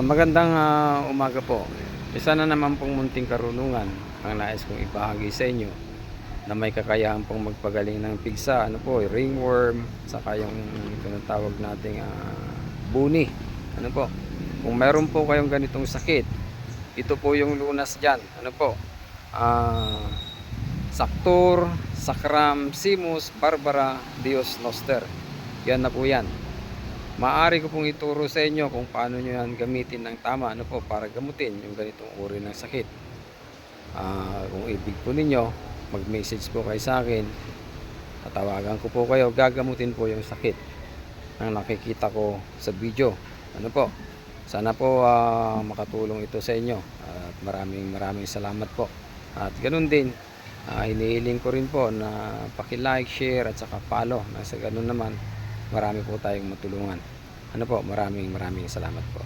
Magandang umaga po. Isa na naman pong munting karunungan ang nais kong ibahagi sa inyo na may kakayahan pong magpagaling ng pigsa, ano po, ringworm, saka yung tinatawag nating buni. Ano po? Kung meron po kayong ganitong sakit, ito po yung lunas diyan. Ano po? Ah, Saktur, Sacram, Simus, Barbara, Dios Noster. Yan na po yan. Maaari ko pong ituro sa inyo kung paano nyo yan gamitin ng tama, ano po, para gamutin yung ganitong uri ng sakit. Kung ibig po ninyo, mag-message po kayo sa akin, tatawagan ko po kayo, gagamutin po yung sakit na nakikita ko sa video. Ano po, sana po makatulong ito sa inyo at maraming salamat po. At ganun din, hinihiling ko rin po na paki-like, share at saka follow, nasa ganun naman marami po tayong matulungan. Ano po, maraming salamat po.